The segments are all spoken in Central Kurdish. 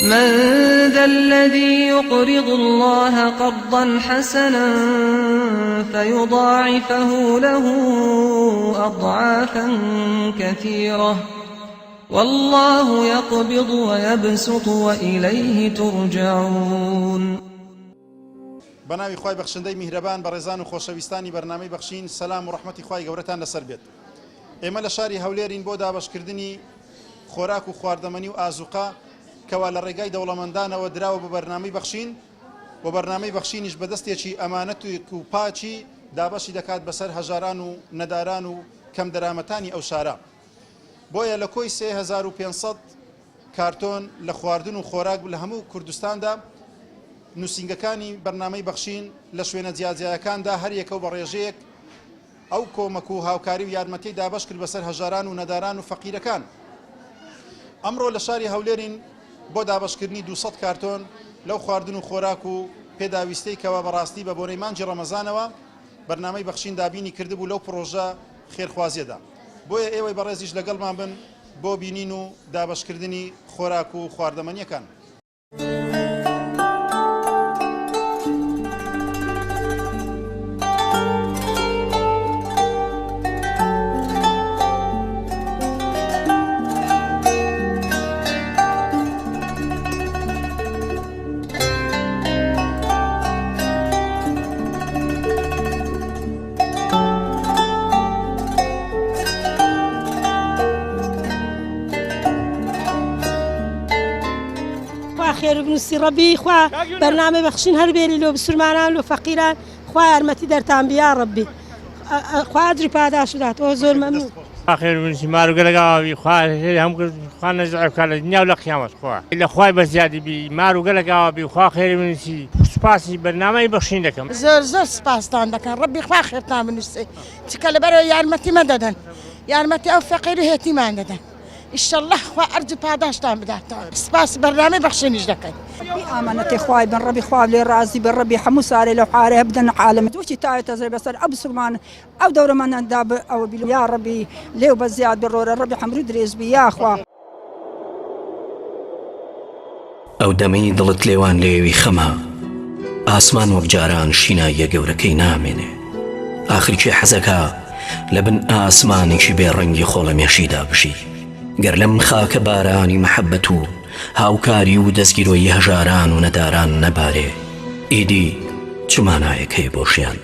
من ذا الذي يقرض الله قرضا حسنا فيضاعفه له أضعافا كثيرة والله يقبض ويبسط وإليه ترجعون. بەناوی خوای بەخشندەی میهرەبان بە ڕێزان و خۆشەویستانی بەرنامەی بەخشین سەلام و ڕەحمەتی خوای گەورەتان لەسەر بێت. ئێمە لە شاری هەولێرین بۆ دابەشکردنی خۆراک و خواردەمەنی و ئازوقا کەوا لە ڕێگای دەوڵەمەندانەوە دراوە بە بەرنامەی بەخشین و بەرنامەی بەخشینیش بەدەستێکی ئەمانەت و پاچی دابەشی دەکات بەسەر هەژاران و نەداران و کەم دەرامەتانی ئەو شارە. بۆیە لە کۆی 3500 کارتۆن لە خواردن و خۆراک لە هەموو کوردستاندا نووسینگەکانی بەرنامەی بەخشین لە شوێنە جیاجیاکاندا هەر یەکە و بە ڕێژەیەک ئەو کۆمەک و هاوکاری و یارمەتی دابەش کرد بەسەر هەژاران و نەداران و فەقیرەکان. ئەمڕۆ لە شاری هەولێرین بۆ دابەشکردنی 200 کارتۆن لەو خواردن و خۆراک و پێداویستەی کەوا بەڕاستی بە بۆنەی مانجی ڕەمەزانەوە بەرنامەی بەخشین دابینی کردبوو لەو پرۆژە خێرخوازیەدا. بۆیە ئێوەی بەڕێزیش لەگەڵمان بن بۆ بینین و دابەشکردنی خۆراک و خواردەمەنیەکان. خير بنوسی ربی خوا برنامه بخشین هر بیلی لو بسرمانان لو فقیران خوا ارمتی در تنبیه ربی خوا اجری پاداش داد و زور ممنون. خير بنوسی مارو گلگاوی خوا هم خوا نزعف کل دنیا و لقیامت خوا إلا خوا بزیادی بی مارو گلگاوی خوا خير بنوسی سپاسی برنامه بخشین دکم. زور سپاس دان دکن ربی خوا خیر تام بنوسی تکل برای یارمتی مددن یارمتی او فقیری هتی مددن. إن شاء الله خوا أرجو پاداش تام بدهتان سپاس برنامه بخشینش دکن. آمنت خوای بن ربی خواب لی راضی بن ربی حموساری لو حاره بدن عالم دوشی تای تزری بسر أبو سلمان أو دور من داب أو بلو يا ربي ليو بزياد برور ربي حمرود ريز بي يا خوا. ئەو دەمەی دڵت لێوان لێوی خەمە ئاسمان وەک جاران شیناییە گەورەکەی نامێنێ ئاخریکی حەزەکە لە بن ئاسمانێکی بێڕەنگی خۆڵەمێشیدا بشی گەر لەم خاکە بارانی مەحەبەت و هاوکاری و دەستگیرۆیی هەژاران و نەداران نەبارێ ئیدی چمانایەک هەیە بۆ ژیان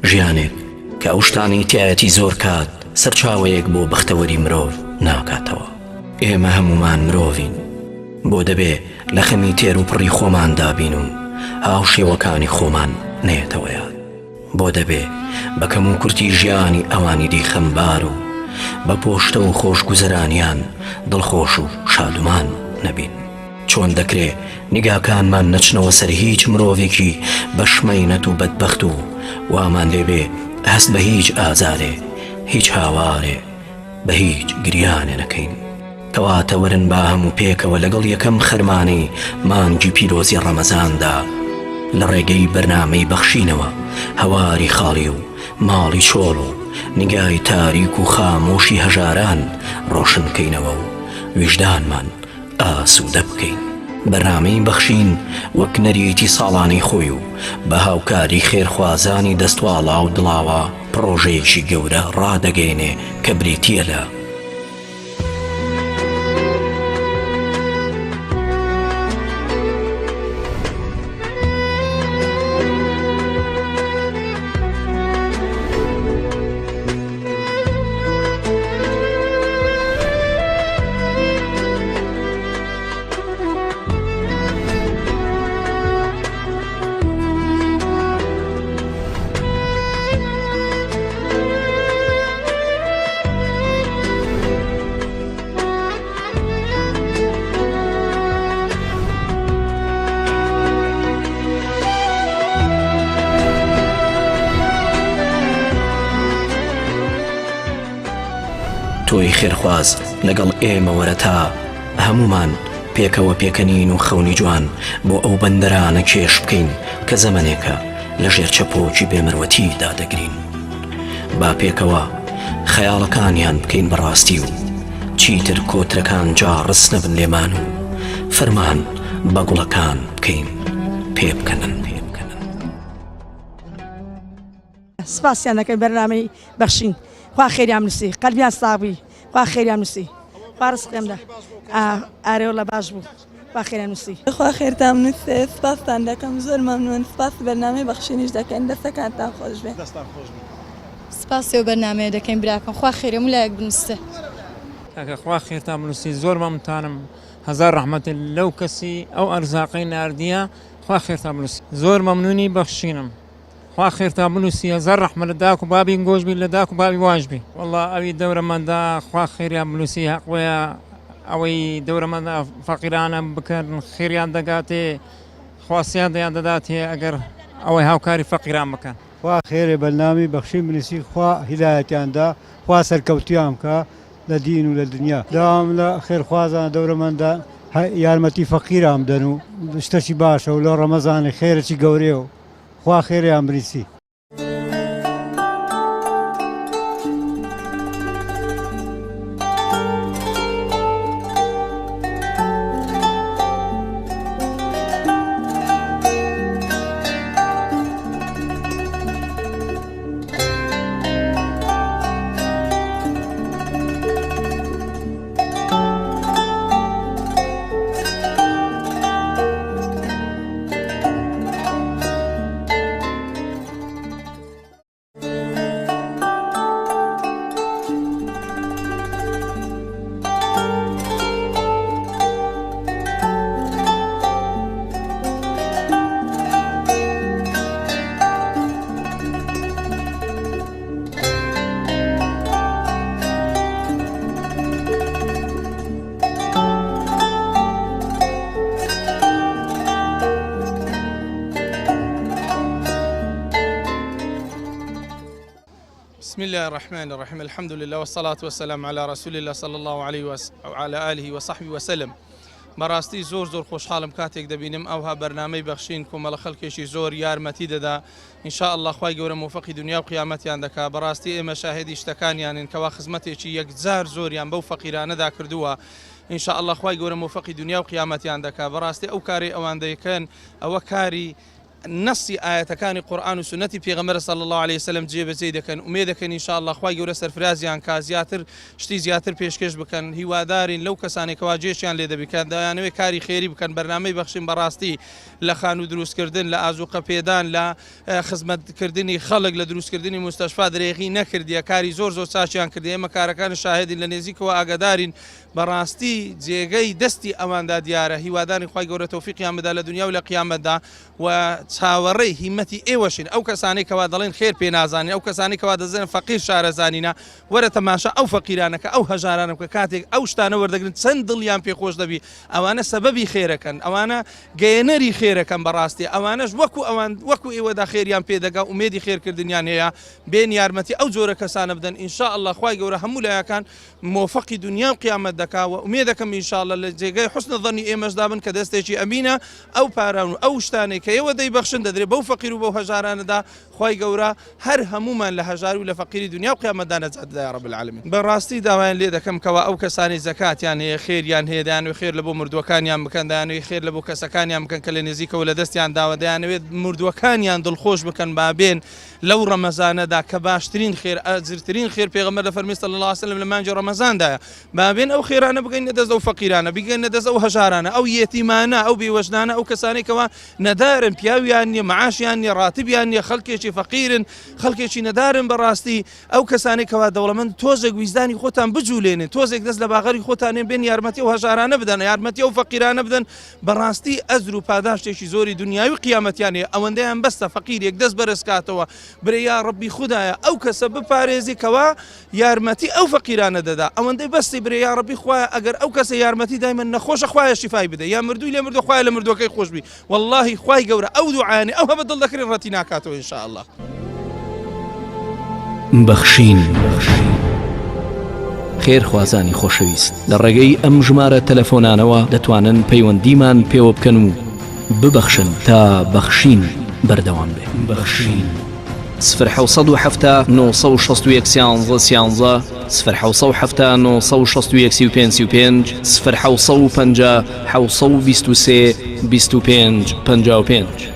ژیانێک کە ئەو شتانی تایەتی زۆر کات سەرچاوەیەک بۆ بەختەوەری مرۆڤ ناکاتەوە. ئێمە هەمومان مرۆڤین بۆ دەبێ لە خەمی تێر و پڕی خۆمان دابین و هاوشێوەکانی خۆمان نێتەوە یاد بۆ دەبێ بە کەم و کورتی ژیانی ئەوانی دی خەمبار و بە پۆشتە و خۆشگوزەرانیان دڵخۆش و شادومان نەبین. چۆن دەکرێ نیگاکانمان نەچنەوە سەر هیچ مرۆڤێکی بەشمەینەت و بەدبەخت و وامان لێبێ هەست بە هیچ ئازارێ هیچ هاوارێ بە هیچ گریانێ نەکەین. کەواتە وەرن با هەموو پێکەوە لەگەڵ یەکەم خەرمانەی مانگی پیرۆزی ڕەمەزاندا لە ڕێگەی بەرنامەی بەخشینەوە هەواری خاڵی و ماڵی چۆڵ و نیگای تاریک و خامۆشی هەژاران ڕۆشن بکەینەوە و ویژدانمان ئاسوودە بکەین. بەرنامەی بەخشین وەک نەریتی ساڵانی خۆی و بە هاوکاری خێرخوازانی دەستواڵا و دڵاوە پرۆژەیەکی گەورە ڕادەگەینێ کە بریتیە لە تۆی خێرخواز لەگەڵ ئێمە وەرە تا هەمومان پێکەوە پێکەنین و خەونی جوان بۆ ئەو بەندەرانە کێش بکەین کە زەمانێکە لە ژێر چەپۆکی بێمەروەتیدا دەگرین. با پێکەوە خەیاڵەکانیان بکەین بەڕاستی و چیتر کۆترەکان جا ڕست نەبن لێمان و فەرمان بە گوڵەکان بکەین پێ بکەنن. سپاسیان دەکەین بەرنامەی بەخشین. خوا خێریان نووسی، قەلبیان ساغبی، خوا خێریان نووسی، خوا ڕزقیاندا ئارێوڵە باش بوو، خوا خێریان نووسی. خوا خێرتان نووسێ، سپاستان دەکەم، زۆر مەمنون، سپاس بەرنامەی بەخشینیش دەکەین، دەستەکانتان خۆش بێ. سپاسی و بەرنامەیە دەکەین براکەم، خوا خێرێم و لایەک بنووسێ. خوا خێرتان بنووسی، زۆر مەمنونتانم، هەزار ڕەحمەت لەو کەسی ئەو ئەرزاقەی ناردیە، خوا خێرتان بنووسی، زۆر مەمنونی بەخشینم. خوا خێرتان بنووسی، هەزار ڕەحمەت لە داک و بابی گۆژبی لە داک و بابی واژبی. وەڵڵا ئەوی دەورەمەندا خوا خێریان بنووسی، حەقوەیە ئەوەی دەورەمەندا فەقیرانە بکەن، خێریان دەگاتێ، خواستیان دەیان دەداتێ ئەگەر ئەوەی هاوکاری فەقیران بکەن. خوا خێرێ بەرنامی بەخشین بنووسی، خوا هیدایەتیاندا، خوا سەرکەوتیان بکە لە دین و لە دنیا. داوام لە خێرخوازان دەورەمەندا یارمەتی فەقیران بدەن و شتێکی باشە و لە ڕەمەزانی خێرێکی گەورەیە و خوا خێریان بنووسی. بسم الله الرحمن الرحيم الحمد لله والصلاة والسلام على رسول الله صلى الله عليه وعلى آله وصحبه وسلم. بەڕاستی زۆر خۆشحاڵم کاتێک دەبینم ئەوها بەرنامەی بەخشین کۆمەڵە خەڵکێکی زۆر یارمەتی دەدا. ئینشاء الله خوای گەورە موفقی دنیا و قیامەتیان دەکا. بەڕاستی ئێمە شاهدی شتەکانیانن کەوا خزمەتێکی یەکجار زۆریان بەو فەقیرانەدا کردووە. ئینشاء الله خوای گەورە موفقی دنیا و قیامەتیان دەکا. بەڕاستی ئەو کاری ئەوان دەیکەن ئەوە کاری نصی ئاەتەکانی قورآن و سنەتی پێغەمبەر صلی الله عليه وسلم جێبەجێ دەکەن. ئومێ دەکەن ئینشاء الله خوای گەورە سەرفرازیان کا زیاتر شتی زیاتر پێشکەش بکەن. هیوادارین لەو کەسانێکەوە جێشیان لێ دەبیکەن دەیانەوێت کاری خێری بکەن بەرنامەی بەخشین بەڕاستی لە خان و دروستکردن لە ئازوقە پێدان لە خزمەتکردنی خەڵک لە دروستکردنی مستەشفا درێغی نەکردیە، کاری زۆر چاچیان کردی. ئێمە کارەکان شاهدین لە نێزیکەوە ئاگادارین. بەڕاستی جێگەی دەستی ئەواندا دیارە. هیواداری خوای گەورە تەوفیقیان بدا لە دنیا و لە قیامەتدا و چاوەڕێی هیمەتی ئێوەشین. ئەو کەسانەی کەوا دەڵێن خێر پێ نازانین، ئەو کەسانی کەوا دەزانن فەقیر شارەزانینە، وەرە تەماشا ئەو فەقیرانەکە ئەو هەژارانە بکە کاتێک ئەو شتانە وەردەگرن چەند دڵیان پێخۆش دەبی. ئەوانە سەبەبی خێرەکەن، ئەوانە گەیەنەری خێرەکەن. بەڕاستی ئەوانەش وەکو ئێوەدا خێریان پێدەگا ئومێدی خێرکردنیان هەیە. بێن یارمەتی ئەو جۆرە کەسانە بدەن. ئینشاء الله خوای گەورە هەموو لایەکان موفقی دنیا و قیامەت دەکا و ئومێ دەکەم ئینشاء الله لە جێگەی حوسن ظنی ئێمەشدا بن کە دەستێکی ئەمینە ئەو پاران و ئەو شتانەی کە ئێوە دەیبەخشن دەدرێت بەو فەقیر و بەو هەژارانەدا خوای گەورە هەر هەمومان لە هەژار و لە فەقیری دنیا و قیامەتدا نەجات دەدا یا رب العالمین. بەڕاستی داوایان لێ دەکەم کەوا ئەو کەسانی زەکاتیان هەیە، خێریان هەیە، دەیانەوێت خێر لە بۆ مردووەکانیان بکەن، دەیانەوێت خێر لە بۆ کەسەکانیان بکەن کە لە نزیکەوە لە دەستیان داوە، دەیانەوێت مردووەکانیان دڵخۆش بکەن بابێن لەو ڕەمەزانەدا کە باشترین خێر ئەجرترین خێر پێغەمبەر دەفەرمی صلی الله عليه وسلم لە مانجی ڕەمەزاندایە. بابێن ئەو خێرانە بگەینە دەست ئەو فەقیرانە، بگەینە دەست ئەو هەژارانە، ئەو یەتیمانە، ئەو بێوەژنانە، ئەو کەسانێک کەوا نەدارن، پیاویان نییە، معاشیان نییە، ڕاتبیان نییە، خەڵکێکی فەقیرن، خەڵکێکی نەدارن. بەڕاستی ئەو کەسانێک کەوا دەوڵەمەند تۆزێک ویزدانی خۆتان بجوولێنن، تۆزێک دەست لە باغەری خۆتانێن بێن یارمەتی ئەو هەژارانە بدەن، یارمەتی ئەو فەقیرانە بدەن. بەڕاستی ئەجر و پاداشتێکی زۆری دنیاوی و قیامەتیان هەیە. ئەوەندەیان بەستە فەقیرێک دەست بەرزکاتەوە برێ یا ڕەبی خوددایە ئەو کەسە بپارێزی کەوا یارمەتی ئەو فەقیرانە دەدا. ئەوەندەی بەستی برێ یا ڕەبی خوایە ئەگەر ئەو کەسە یارمەتی دایمەن نەخۆشە خوایە شیفای بدە، یا مردووی لێ مردووە خوایە لە مردووەکەی خۆشبی. واللهی خوای گەورە ئەو دوعایانێ ئەو هەمە دڵ دەکرێت ڕەتی ناکاتەوە ئینشاء الله. بەخشین خێرخوازانی خۆشەویست لە ڕێگەی ئەم ژمارە تەلەفۆنانەوە دەتوانن پەیوەندیمان پێوە بکەن و ببەخشن تا بەخشین بەردەوام بێت. بەخشین 0 960 11 0 960 961 0 950 723 25 55.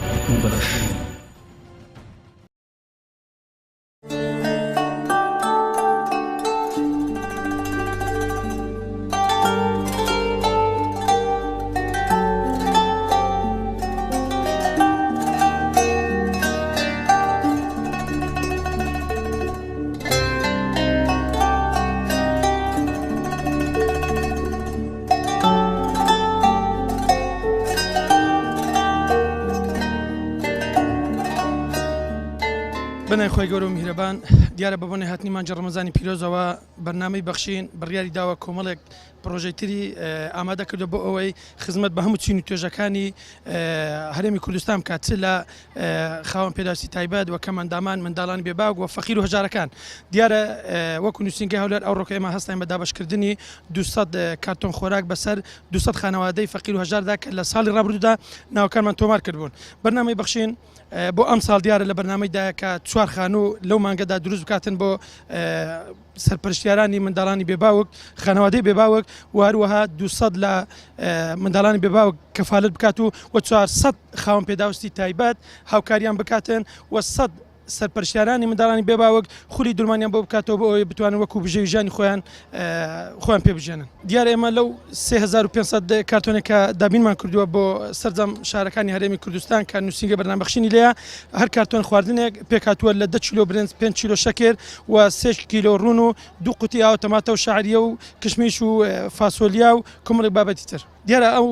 بنای خۆی گەورە و میهرەبان دیارە بە بۆنێ هاتنی مانجە ڕەمەزانی پیرۆزەوە بەرنامەی بەخشین بڕیاری داوە کۆمەڵێک پرۆژەی تری ئامادە کردو بۆ ئەوەی خزمەت بە هەموو چین و توێژەکانی هەرێمی کوردستان بکات چ لە خاوەن پێداویستی تایبەت و کەمەندامان منداڵانی بێباگ و فەقیر و هەژارەکان دیارە وەکو نووسینگەی هەولێر ئەو ڕۆکە ئێمە هەستین بە دابەشکردنی 200 کارتۆن خۆراک بەسەر 200 خانەوادەی فەقیر و هەژاردا کە لە ساڵی ڕابردوودا ناوەکانمان تۆمار کردبوون بەرنامەی بەخشین بۆ ئەم ساڵ دیارە لە بەرنامەیدا کە 4 خانوو لەو مانگەدا دروست بکاتن بۆ سەرپەرشتیارانی منداڵانی بێباوک خانەوادەی بێباوک و هەروەها 200 لە منداڵانی بێباوک کەفالت بکات و 400 خاوەن پێداویستی تایبەت هاوکاریان بکاتن و 100 سەرپەرشتیارانی منداڵانی بێباوک خولی دورمانیان بۆ بکاتەوە بۆ ئەوەی بتوانن وەکو بژێوی ژیانی خۆیان پێبژێنن دیارە ئێمە لەو 3500 کارتۆنێکە دابینمان کردووە بۆ سەرجەم شارەکانی هەرێمی کوردستان کە نووسینگە بەرنامەبەخشینی لێیە هەر کارتۆن خواردنێک پێکاتووە لە 10 کیلۆ برنج 5 کیلۆ شەکر و 3 کیلۆ ڕون و 2 قوتی ئاو تەماتە و شەعریە و کشمیش و فاسۆلیا و کۆمەڵێک بابەتی تر دیارە ئەو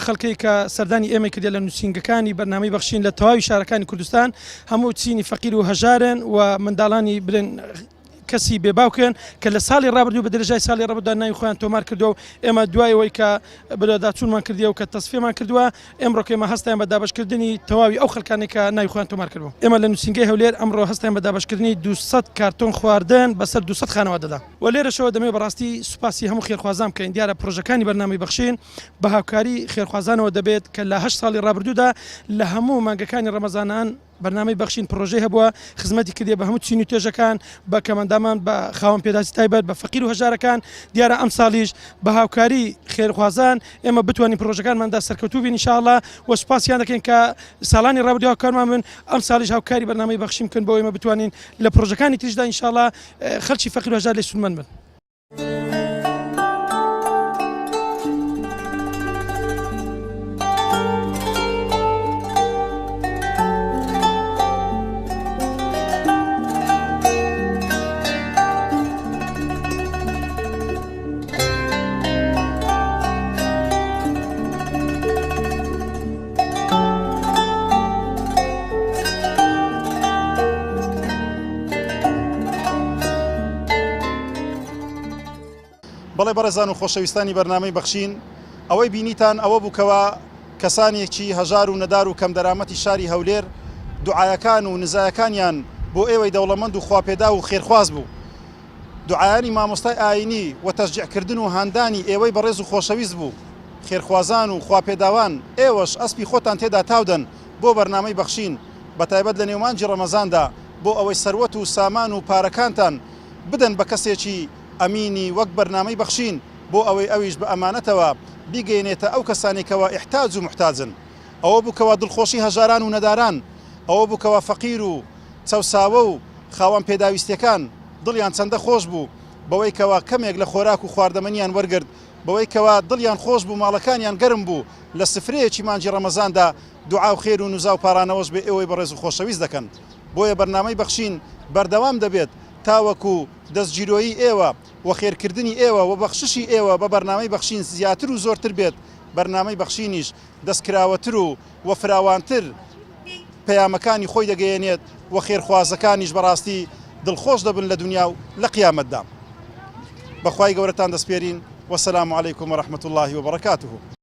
خەڵکەی کە سەردانی ئێمە کردێ لە نووسینگەکانی بەرنامەی بەخشین لە تەواوی شارەکانی کوردستان هەموو چینی فەقیر و هەژارن و منداڵانی برن کەسی بێباوکن کە لە ساڵی ڕابردوو بە دەرەجای ساڵی ڕابردوودا ناوی خۆیان تۆمار کردو و ئێمە دوایەوەی کە بەداچوونمان کردیە و کە تەسفێمان کردووە ئێمڕۆکە ئێمە هەستیان بە دابەشکردنی تەواوی ئەو خەڵکانی کە ناوی خۆیان تۆمار کردو ئێمە لە نووسینگەی هەولێر ئەمڕۆ هەستیان بە دابەشکردنی 200 کارتۆن خواردن بەسەر 200 خانەوادەدا و لێرەشەوە دەمێ بەڕاستی سوپاسی هەموو خێرخوازان بکەین دیارە پرۆژەکانی بەرنامەی بەخشین بە هاوکاری خێرخوازانەوە دەبێت کە لە 8 ساڵی ڕابردوودا لە هەموو مانگەکانی ڕەمەزانان بەرنامەی بەخشین پرۆژەی هەبووە خزمەتی کردێ بە هەموو چین و توێژەکان بە کەمەندامان بە خاوەن پێداویستی تایبەت بە فەقیر و هەژارەکان دیارە ئەم ساڵیش بە هاوکاری خێرخوازان ئێمە بتوانین پرۆژەکانماندا سەرکەوتوو بین ئینشاءالله و سوپاسیان دەکەین کە ساڵانی ڕابردوودا هاوکارمان بن ئەم ساڵیش هاوکاری بەرنامەی بەخشین بکەن بۆ ئێمە بتوانین لە پرۆژەکانی تریشدا ئینشاءالله خەڵکی فەقیر و هەژار لێ سودمەند بن. بەڵێ بەڕێزان و خۆشەویستانی بەرنامەی بەخشین ئەوەی بینیتان ئەوە بووکەوە کەسانێکی هەژار و نەدار و کەم دەرامەتی شاری هەولێر دوعایەکان و نزایەکانیان بۆ ئێوەی دەوڵەمەند و خواپێدا و خێرخواز بوو دوعایانی مامۆستای ئاینی و تەشجیعکردن و هاندانی ئێوەی بەڕێز و خۆشەویست بوو خێرخوازان و خواپێداوان ئێوەش ئەسپی خۆتان تێدا تاودەن بۆ بەرنامەی بەخشین بەتایبەت لە نێومانجی ڕەمەزاندا بۆ ئەوەی سەروەت و سامان و پارەکانتان بدەن بە کەسێکی ئەمینی وەک بەرنامەی بەخشین بۆ ئەوەی ئەویش بە ئەمانەتەوە بیگەینێتە ئەو کەسانێکەوە ئیحتاج و محتاجن ئەوە بووکەوە دڵخۆشی هەژاران و نەداران ئەوە بووکەوە فەقیر و چەوساوە و خاوەن پێداویستیەکان دڵیان چەندە خۆش بوو بەوەی کەوا کەمێک لە خۆراک و خواردەمەنیان وەرگرت بەوەی کەوا دڵیان خۆش بوو ماڵەکانیان گەرم بوو لە سفرەیەکی مانجی ڕەمەزاندا دوعا و خێر و نوزا و پارانەوەش بێ ئێوەی بەڕێز و خۆشەویست دەکەن بۆیە بەرنامەی بەخشین بەردەوام دەبێت تاوەکو دەستگیرۆیی ئێوە و خێرکردنی ئێوە و بەخششی ئێوە بە بەرنامەی بەخشین زیاتر و زۆرتر بێت بەرنامەی بەخشینیش دەستکراوەتر و فراوانتر پەیامەکانی خۆی دەگەیەنێت و خێرخوازەکانیش بەڕاستی دڵخۆش دەبن لە دنیا و لە قیامەتدا بەخوای گەورەتان دەسپێرین وەسەلام عەلەیکوم وەرەحمەتوڵڵاهی وبەڕەکاتوه.